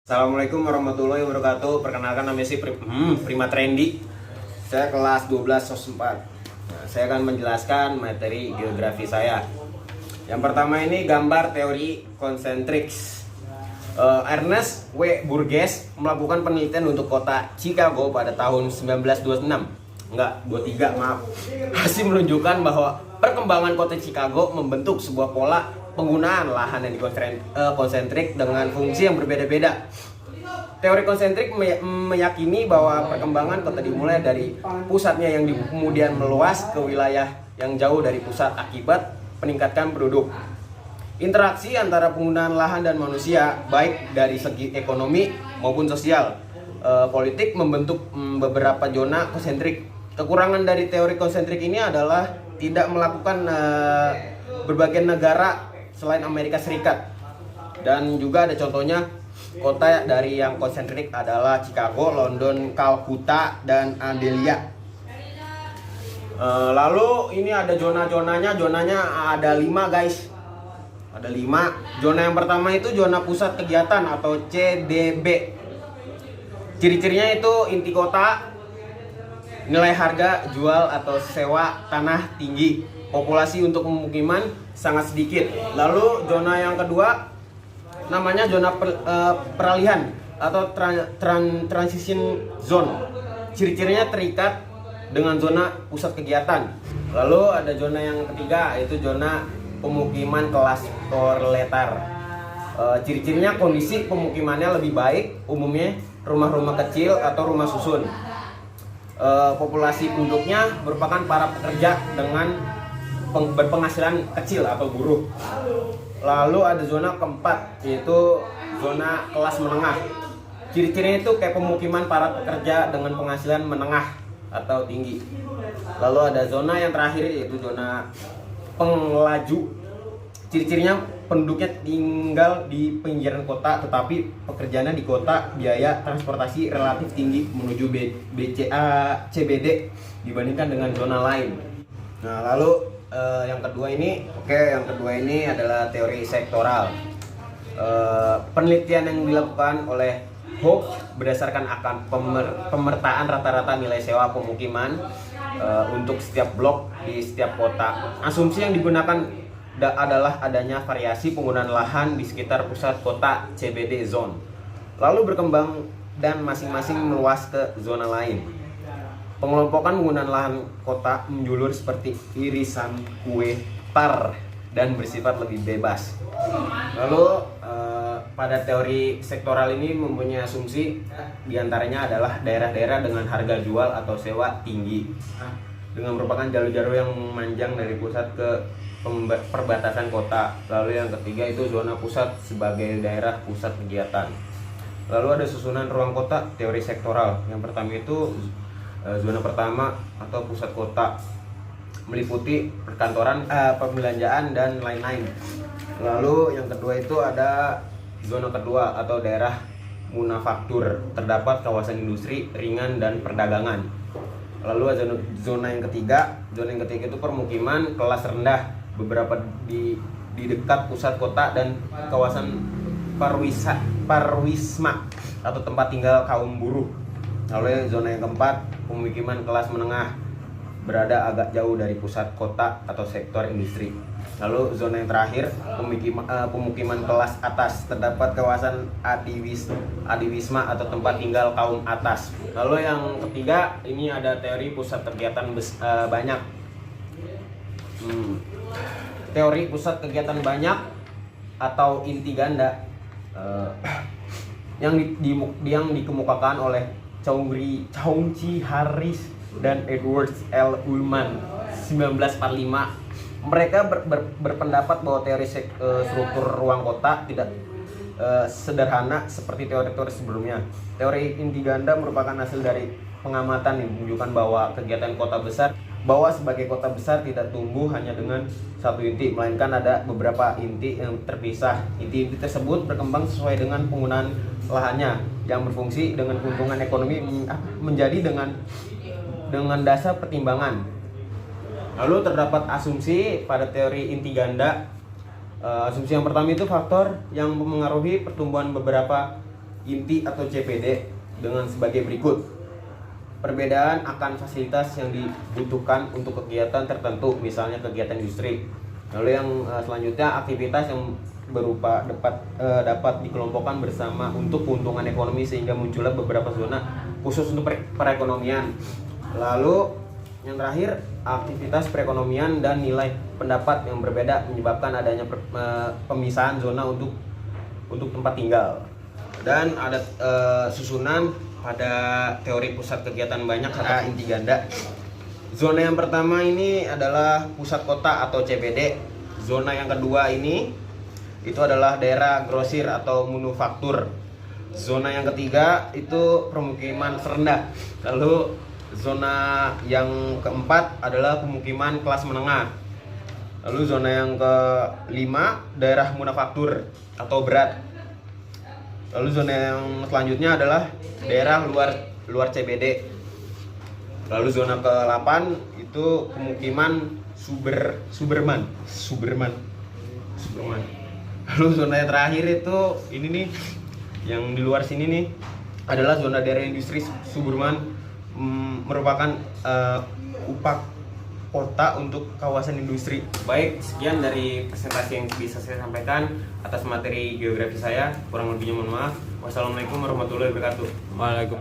Assalamualaikum warahmatullahi wabarakatuh. Perkenalkan nama saya Prima Trendy. Saya kelas 12 SOS 4. Nah, saya akan menjelaskan materi geografi saya. Yang pertama ini gambar teori konsentriks. Ernest W. Burgess melakukan penelitian untuk kota Chicago pada tahun 1926. Enggak, 23, maaf. Hasil menunjukkan bahwa perkembangan kota Chicago membentuk sebuah pola penggunaan lahan yang konsentrik dengan fungsi yang berbeda-beda. Teori konsentrik meyakini bahwa perkembangan kota dimulai dari pusatnya yang kemudian meluas ke wilayah yang jauh dari pusat akibat peningkatan penduduk. Interaksi antara penggunaan lahan dan manusia, baik dari segi ekonomi maupun sosial, politik, membentuk beberapa zona konsentrik. Kekurangan dari teori konsentrik ini adalah tidak melakukan berbagai negara selain Amerika Serikat, dan juga ada contohnya kota dari yang konsentrik adalah Chicago, London, Calcutta, dan Adelia. Lalu ini ada zonanya ada 5 guys, ada 5. Zona yang pertama itu zona pusat kegiatan atau CDB. Ciri-cirinya itu inti kota, nilai harga jual atau sewa tanah tinggi, populasi untuk pemukiman sangat sedikit. Lalu zona yang kedua namanya zona peralihan atau transition zone. Ciri-cirinya terikat dengan zona pusat kegiatan. Lalu ada zona yang ketiga, yaitu zona pemukiman kelas proletar. Ciri-cirinya kondisi pemukimannya lebih baik, umumnya rumah-rumah kecil atau rumah susun. Populasi penduduknya merupakan para pekerja dengan berpenghasilan kecil atau buruh. Lalu ada zona keempat, yaitu zona kelas menengah. Ciri-cirinya itu kayak pemukiman para pekerja dengan penghasilan menengah atau tinggi. Lalu ada zona yang terakhir, yaitu zona pengelaju. Ciri-cirinya penduduknya tinggal di pinggiran kota, tetapi pekerjaannya di kota, biaya transportasi relatif tinggi menuju CBD dibandingkan dengan zona lain. Nah, lalu yang kedua ini adalah teori sektoral. Penelitian yang dilakukan oleh Hope berdasarkan akan pemertaan rata-rata nilai sewa pemukiman untuk setiap blok di setiap kota. Asumsi yang digunakan adalah adanya variasi penggunaan lahan di sekitar pusat kota CBD zone, lalu berkembang dan masing-masing meluas ke zona lain. Pengelompokan penggunaan lahan kota menjulur seperti irisan kue tar dan bersifat lebih bebas. Lalu pada teori sektoral ini mempunyai asumsi diantaranya adalah daerah-daerah dengan harga jual atau sewa tinggi, dengan merupakan jalur-jalur yang memanjang dari pusat ke perbatasan kota. Lalu yang ketiga itu zona pusat sebagai daerah pusat kegiatan. Lalu ada susunan ruang kota teori sektoral. Yang pertama itu zona pertama atau pusat kota meliputi perkantoran, pembelanjaan dan lain-lain. Lalu yang kedua itu ada zona kedua atau daerah manufaktur, terdapat kawasan industri ringan dan perdagangan. Lalu ada zona yang ketiga itu permukiman kelas rendah, beberapa di dekat pusat kota dan kawasan parwisma atau tempat tinggal kaum buruh. Lalu zona yang keempat, pemukiman kelas menengah, berada agak jauh dari pusat kota atau sektor industri. Lalu zona yang terakhir, pemukiman kelas atas, terdapat kawasan adiwisma atau tempat tinggal kaum atas. Lalu yang ketiga, ini ada teori pusat kegiatan banyak. Teori pusat kegiatan banyak atau inti ganda yang dikemukakan oleh Chauncey Harris dan Edward L. Ullman 1945. Mereka berpendapat bahwa teori struktur ruang kota tidak sederhana seperti teori-teori sebelumnya. Teori inti ganda merupakan hasil dari pengamatan yang menunjukkan bahwa kegiatan kota besar, bahwa sebagai kota besar tidak tumbuh hanya dengan satu inti, melainkan ada beberapa inti yang terpisah. Inti-inti tersebut berkembang sesuai dengan penggunaan lahannya yang berfungsi dengan keuntungan ekonomi menjadi dengan dasar pertimbangan. Lalu terdapat asumsi pada teori inti ganda. Asumsi yang pertama itu faktor yang mempengaruhi pertumbuhan beberapa inti atau CPD dengan sebagai berikut. Perbedaan akan fasilitas yang dibutuhkan untuk kegiatan tertentu, misalnya kegiatan industri. Lalu yang selanjutnya, aktivitas yang berupa dapat dikelompokkan bersama untuk keuntungan ekonomi sehingga muncullah beberapa zona khusus untuk perekonomian. Lalu yang terakhir, aktivitas perekonomian dan nilai pendapat yang berbeda menyebabkan adanya pemisahan zona untuk tempat tinggal. Dan ada susunan pada teori pusat kegiatan banyak kata inti ganda. Zona yang pertama ini adalah pusat kota atau CBD. Zona yang kedua ini itu adalah daerah grosir atau manufaktur. Zona yang ketiga itu permukiman serendah. Lalu zona yang keempat adalah pemukiman kelas menengah. Lalu zona yang kelima daerah manufaktur atau berat. Lalu zona yang selanjutnya adalah daerah luar CBD. Lalu zona ke-8 itu pemukiman Suburban. Lalu zona yang terakhir itu ini nih, yang di luar sini nih adalah zona daerah industri Suburban, merupakan upak kota untuk kawasan industri. Baik, sekian dari presentasi yang bisa saya sampaikan atas materi geografi saya. Kurang lebihnya mohon maaf. Wassalamualaikum warahmatullahi wabarakatuh. Waalaikumsalam.